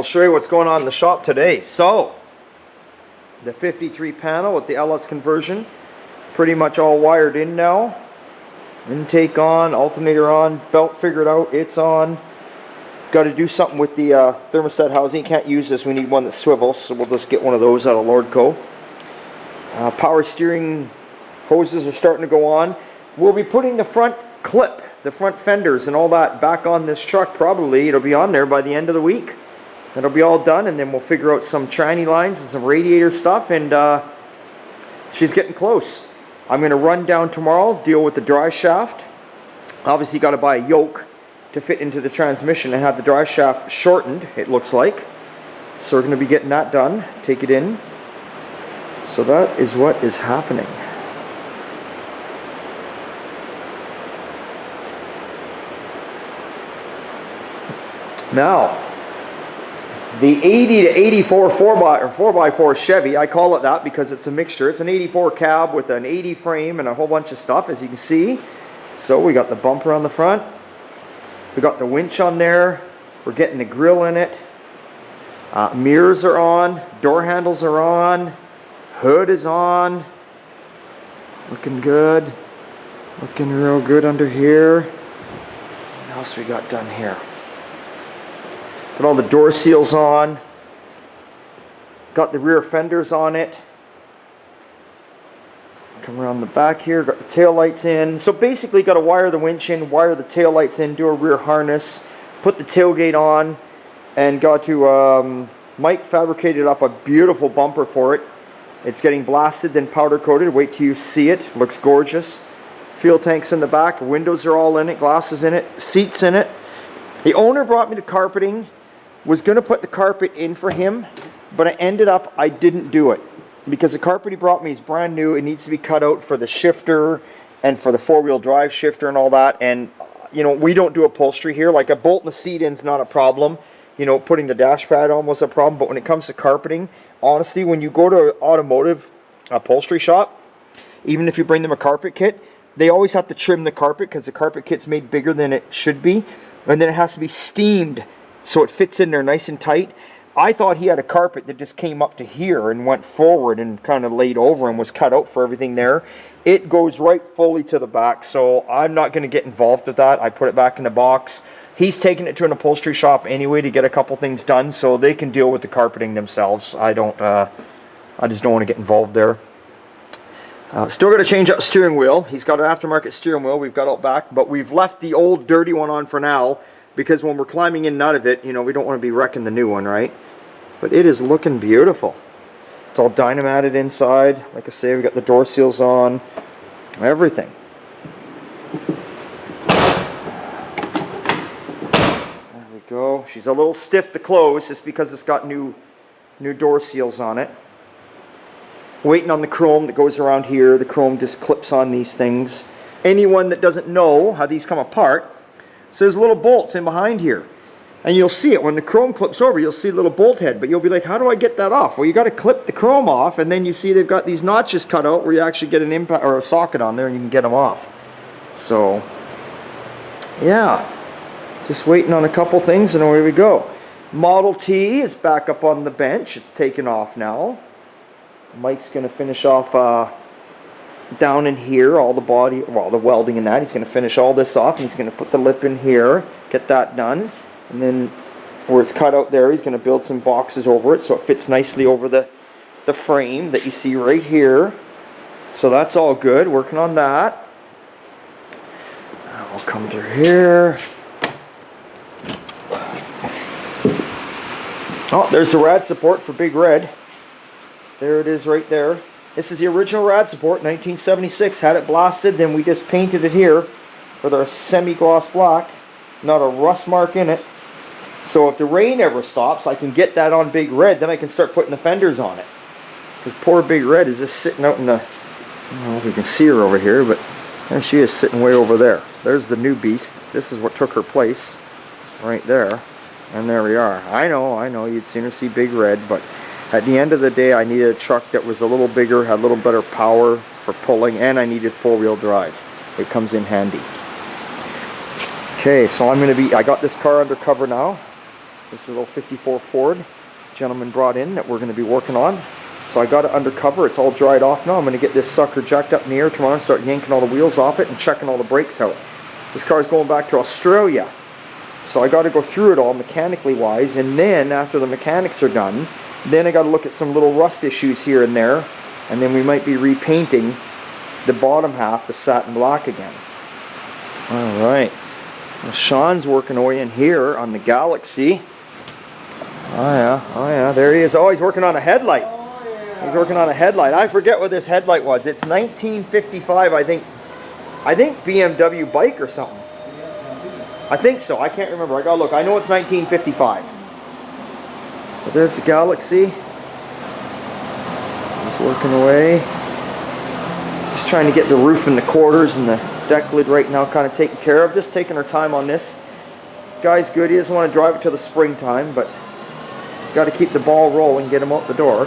show you what's going on in the shop today. So, the 53 panel with the LS conversion, pretty much all wired in now. Intake on, alternator on, belt figured out, it's on. Got to do something with the thermostat housing. Can't use this, we need one that swivels, so we'll just get one of those out of Lordco. Power steering hoses are starting to go on. We'll be putting the front clip, the front fenders and all that back on this truck. Probably it'll be on there by the end of the week. It'll be all done, and then we'll figure out some tranny lines and some radiator stuff, and she's getting close. I'm going to run down tomorrow, deal with the drive shaft. Obviously got to buy a yoke to fit into the transmission and have the drive shaft shortened, it looks like. So we're going to be getting that done, take it in. So that is what is happening. Now, the 80 to 84 4x4 Chevy, I call it that because it's a mixture. It's an 84 cab with an 80 frame and a whole bunch of stuff, as you can see. So we got the bumper on the front. We got the winch on there. We're getting the grill in it. Mirrors are on. Door handles are on. Hood is on. Looking good. Looking real good under here. What else we got done here? Got all the door seals on. Got the rear fenders on it. Come around the back here. Got the tail lights in. So basically got to wire the winch in, wire the tail lights in, do a rear harness, put the tailgate on, and got to Mike fabricated up a beautiful bumper for it. It's getting blasted, then powder coated. Wait till you see it. Looks gorgeous. Fuel tanks in the back. Windows are all in it. Glasses in it. Seats in it. The owner brought me the carpeting. Was going to put the carpet in for him, but I didn't do it because the carpet he brought me is brand new. It needs to be cut out for the shifter and for the four-wheel drive shifter and all that. And you know, we don't do upholstery here. Like a bolt in the seat in's not a problem. You know, putting the dash pad on was a problem. But when it comes to carpeting, honestly, when you go to an automotive upholstery shop, even if you bring them a carpet kit, they always have to trim the carpet because the carpet kit's made bigger than it should be, and then it has to be steamed so it fits in there nice and tight. I thought he had a carpet that just came up to here and went forward and kind of laid over and was cut out for everything there. It goes right fully to the back, so I'm not going to get involved with that. I put it back in the box. He's taking it to an upholstery shop anyway to get a couple things done, so they can deal with the carpeting themselves. I just don't want to get involved there. Still got to change out steering wheel. He's got an aftermarket steering wheel we've got out back, but we've left the old dirty one on for now, because when we're climbing in and out of it, you know, we don't want to be wrecking the new one, right? But it is looking beautiful. It's all dynamatted inside. Like I say, we got the door seals on. Everything. There we go. She's a little stiff to close just because it's got new door seals on it. Waiting on the chrome that goes around here. The chrome just clips on these things. Anyone that doesn't know how these come apart, so there's little bolts in behind here, and you'll see it when the chrome clips over. You'll see a little bolt head, but you'll be like, how do I get that off? Well, you got to clip the chrome off, and then you see they've got these notches cut out where you actually get an impact or a socket on there, and you can get them off. So yeah, just waiting on a couple things, and away we go. Model T is back up on the bench. It's taken off now. Mike's going to finish off down in here, all the body, well, the welding and that. He's going to finish all this off, and he's going to put the lip in here, get that done, and then where it's cut out there, he's going to build some boxes over it so it fits nicely over the frame that you see right here. So that's all good, working on that. We'll come through here. Oh, there's the rad support for Big Red. There it is right there. This is the original rad support, 1976. Had it blasted, then we just painted it here with our semi-gloss black. Not a rust mark in it. So if the rain ever stops, I can get that on Big Red. Then I can start putting the fenders on it. Because poor Big Red is just sitting out in the... I don't know if you can see her over here, but there she is sitting way over there. There's the new beast. This is what took her place. Right there. And there we are. I know, you'd sooner see Big Red, but... at the end of the day, I needed a truck that was a little bigger, had a little better power for pulling, and I needed four-wheel drive. It comes in handy. Okay, so I got this car under cover now. This is a little 54 Ford gentleman brought in that we're going to be working on. So I got it undercover. It's all dried off now. I'm going to get this sucker jacked up in the air tomorrow and start yanking all the wheels off it and checking all the brakes out. This car is going back to Australia. So I got to go through it all mechanically wise, and then after the mechanics are done, then I got to look at some little rust issues here and there, and then we might be repainting the bottom half to satin black again. Alright, well, Sean's working away in here on the Galaxy. Oh yeah, there he is. Oh, he's working on a headlight. He's working on a headlight. I forget what this headlight was. It's 1955, I think BMW bike or something. I think so. I can't remember. I gotta look. I know it's 1955. But there's the Galaxy. He's working away. Just trying to get the roof and the quarters and the deck lid right now kind of taken care of. Just taking our time on this. Guy's good. He doesn't want to drive it till the springtime, but got to keep the ball rolling, get him out the door.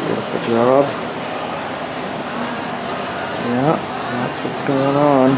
Beautiful job. Yeah. That's what's going on.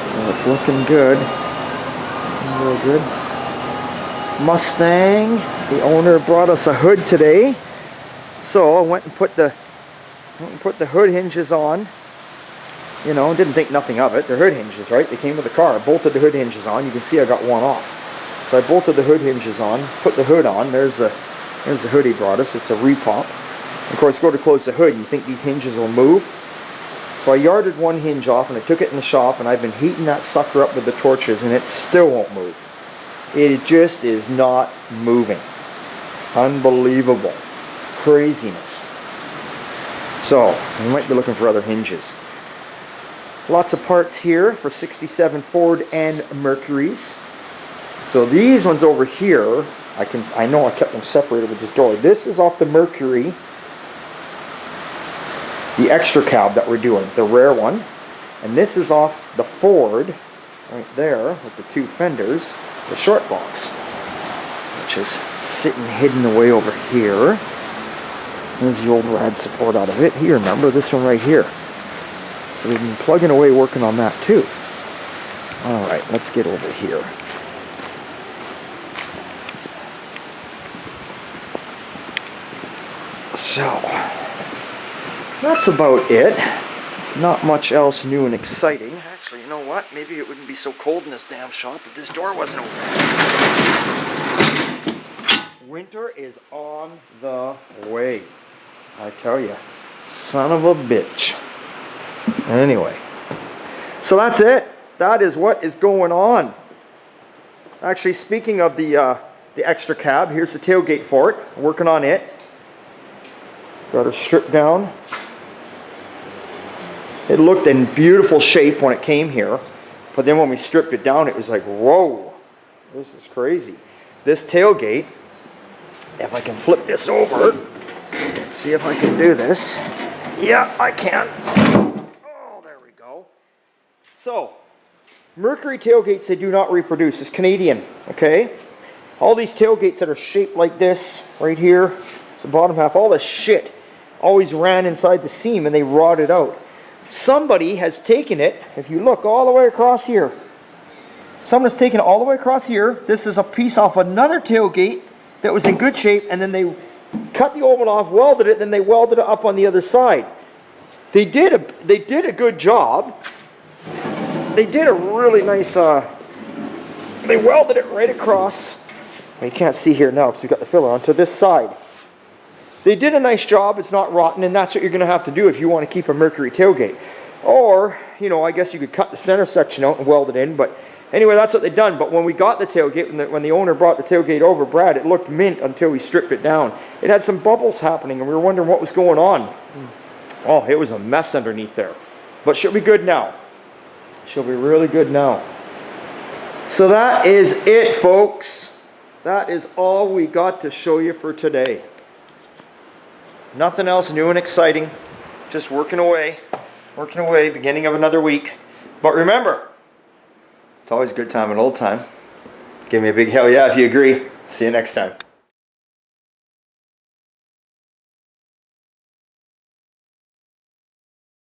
So it's looking good. Real good. Mustang. The owner brought us a hood today. So I went and put the hood hinges on. You know, didn't think nothing of it. They're hood hinges, right? They came with the car. I bolted the hood hinges on. You can see I got one off. So I bolted the hood hinges on, put the hood on. There's the hood he brought us. It's a repop. Of course, go to close the hood. You think these hinges will move? So I yarded one hinge off and I took it in the shop, and I've been heating that sucker up with the torches and it still won't move. It just is not moving. Unbelievable. Craziness. So, we might be looking for other hinges. Lots of parts here for 67 Ford and Mercurys. So these ones over here, I know I kept them separated with this door. This is off the Mercury. The extra cab that we're doing, the rare one. And this is off the Ford, right there, with the two fenders, the short box, which is sitting hidden away over here. There's the old rad support out of it. You remember this one right here. So we've been plugging away working on that too. Alright, let's get over here. So, that's about it. Not much else new and exciting. Actually, you know what? Maybe it wouldn't be so cold in this damn shop if this door wasn't open. Winter is on the way. I tell you. Son of a bitch. Anyway. So that's it. That is what is going on. Actually, speaking of the extra cab, here's the tailgate for it. I'm working on it. Got her stripped down. It looked in beautiful shape when it came here, but then when we stripped it down, it was like, whoa, this is crazy. This tailgate, if I can flip this over, let's see if I can do this. Yeah, I can. Oh, there we go. So, Mercury tailgates, they do not reproduce. It's Canadian, okay? All these tailgates that are shaped like this, right here, it's the bottom half, all this shit always ran inside the seam and they rotted out. Somebody has taken it, if you look all the way across here, someone's taken it all the way across here. This is a piece off another tailgate that was in good shape, and then they cut the old one off, welded it, then they welded it up on the other side. They did a good job. They did a really nice, they welded it right across. Well, you can't see here now because we've got the filler on, to this side. They did a nice job. It's not rotten, and that's what you're going to have to do if you want to keep a Mercury tailgate. Or, you know, I guess you could cut the center section out and weld it in, but anyway, that's what they done. But when we got the tailgate, when the owner brought the tailgate over, Brad, it looked mint until we stripped it down. It had some bubbles happening, and we were wondering what was going on. Oh, it was a mess underneath there. But she'll be good now. She'll be really good now. So that is it, folks. That is all we got to show you for today. Nothing else new and exciting. Just working away, beginning of another week. But remember, it's always a good time and old time. Give me a big hell yeah if you agree. See you next time.